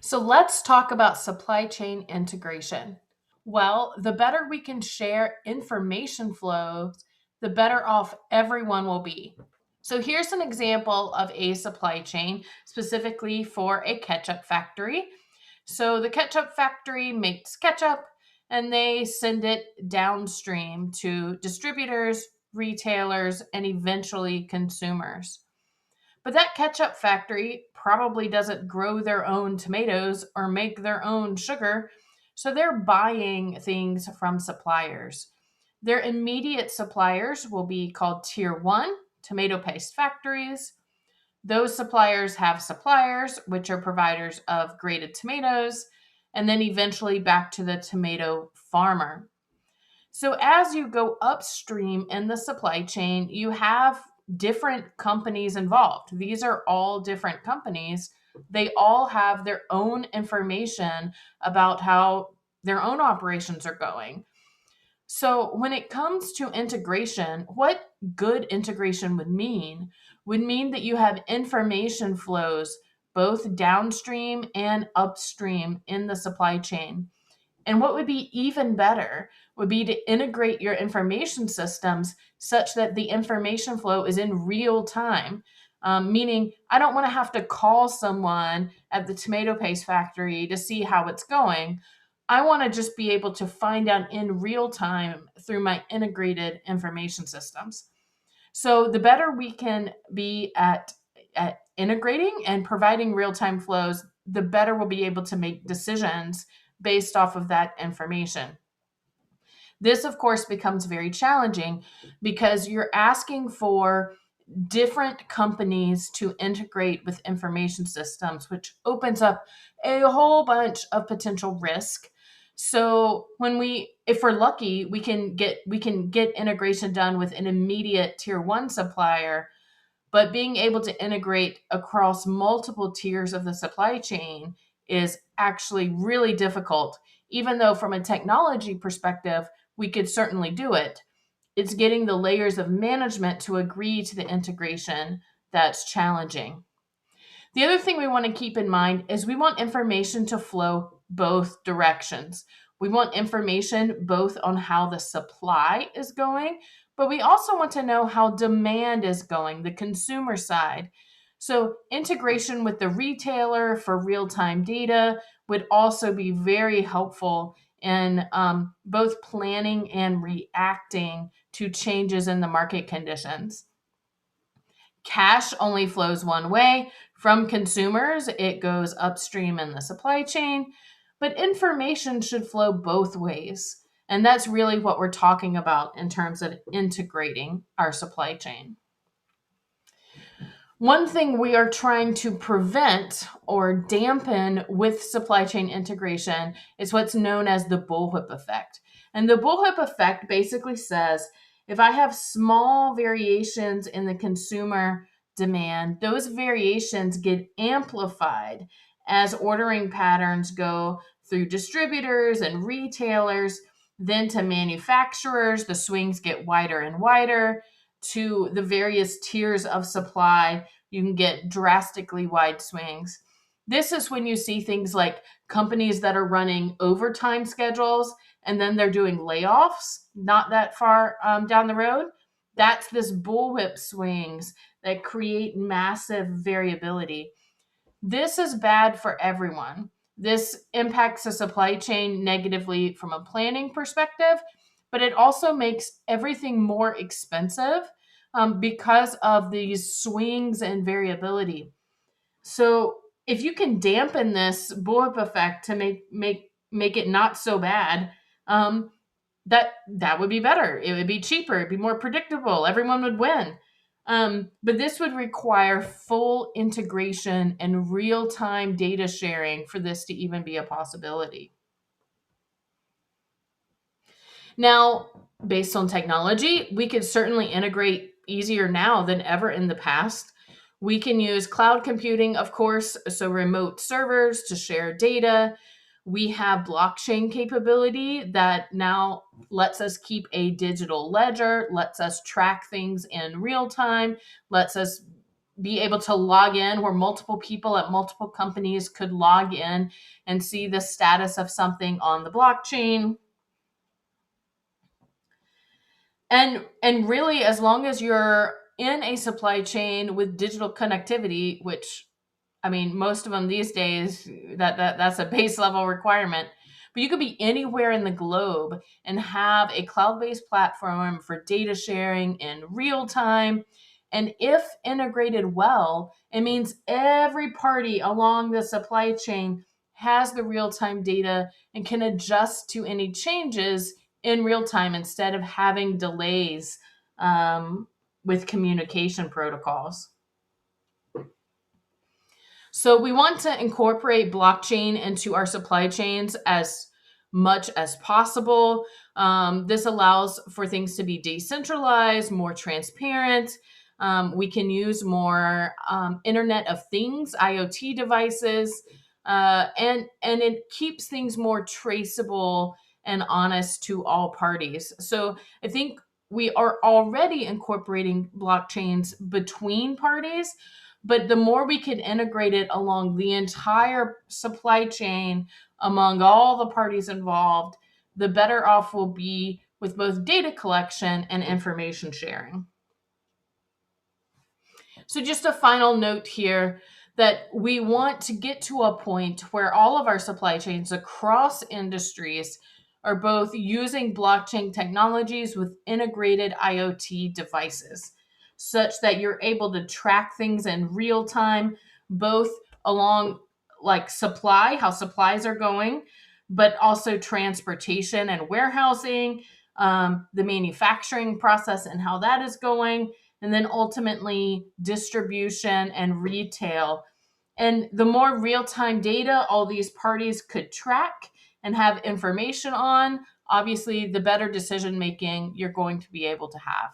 So let's talk about supply chain integration. Well, the better we can share information flows, the better off everyone will be. So here's an example of a supply chain specifically for a ketchup factory. So the ketchup factory makes ketchup and they send it downstream to distributors, retailers, and eventually consumers. But that ketchup factory probably doesn't grow their own tomatoes or make their own sugar, so they're buying things from suppliers. Their immediate suppliers will be called Tier 1 tomato paste factories. Those suppliers have suppliers, which are providers of grated tomatoes, and then eventually back to the tomato farmer. So as you go upstream in the supply chain, you have different companies involved. These are all different companies. They all have their own information about how their own operations are going. So when it comes to integration, what good integration would mean that you have information flows both downstream and upstream in the supply chain. And what would be even better would be to integrate your information systems such that the information flow is in real time. Meaning, I don't want to have to call someone at the tomato paste factory to see how it's going. I want to just be able to find out in real time through my integrated information systems. So, the better we can be at integrating and providing real time flows, the better we'll be able to make decisions based off of that information. This, of course, becomes very challenging because you're asking for different companies to integrate with information systems, which opens up a whole bunch of potential risk. So if we're lucky, we can get integration done with an immediate tier one supplier, but being able to integrate across multiple tiers of the supply chain is actually really difficult. Even though, from a technology perspective, we could certainly do it, it's getting the layers of management to agree to the integration that's challenging. The other thing we want to keep in mind is we want information to flow both directions. We want information both on how the supply is going, but we also want to know how demand is going, the consumer side. So, integration with the retailer for real time data would also be very helpful in both planning and reacting to changes in the market conditions. Cash only flows one way. From consumers, it goes upstream in the supply chain, but information should flow both ways. And that's really what we're talking about in terms of integrating our supply chain. One thing we are trying to prevent or dampen with supply chain integration is what's known as the bullwhip effect. And the bullwhip effect basically says if I have small variations in the consumer demand, those variations get amplified as ordering patterns go through distributors and retailers, then to manufacturers, the swings get wider and wider. To the various tiers of supply, you can get drastically wide swings. This is when you see things like companies that are running overtime schedules and then they're doing layoffs not that far down the road. That's this bullwhip swings that create massive variability. This is bad for everyone. This impacts the supply chain negatively from a planning perspective, but it also makes everything more expensive because of these swings and variability. So if you can dampen this bullwhip effect to make it not so bad, um, that would be better. It would be cheaper. It'd be more predictable. Everyone would win. But this would require full integration and real time data sharing for this to even be a possibility. Now, based on technology, we could certainly integrate easier now than ever in the past. We can use cloud computing, of course, so remote servers to share data. We have blockchain capability that now lets us keep a digital ledger, lets us track things in real time, lets us be able to log in, where multiple people at multiple companies could log in and see the status of something on the blockchain. And really, as long as you're in a supply chain with digital connectivity, which, I mean, most of them these days, that's a base level requirement. But you could be anywhere in the globe and have a cloud-based platform for data sharing in real time. And if integrated well, it means every party along the supply chain has the real-time data and can adjust to any changes in real time instead of having delays with communication protocols. So we want to incorporate blockchain into our supply chains as much as possible. This allows for things to be decentralized, more transparent. We can use more Internet of Things, IoT devices, and it keeps things more traceable and honest to all parties. So I think we are already incorporating blockchains between parties, but the more we can integrate it along the entire supply chain among all the parties involved, the better off we'll be with both data collection and information sharing. So, just a final note here that we want to get to a point where all of our supply chains across industries are both using blockchain technologies with integrated IoT devices, such that you're able to track things in real time, both along like supply, how supplies are going, but also transportation and warehousing, the manufacturing process and how that is going, and then ultimately distribution and retail. And the more real time data all these parties could track and have information on, obviously, the better decision making you're going to be able to have.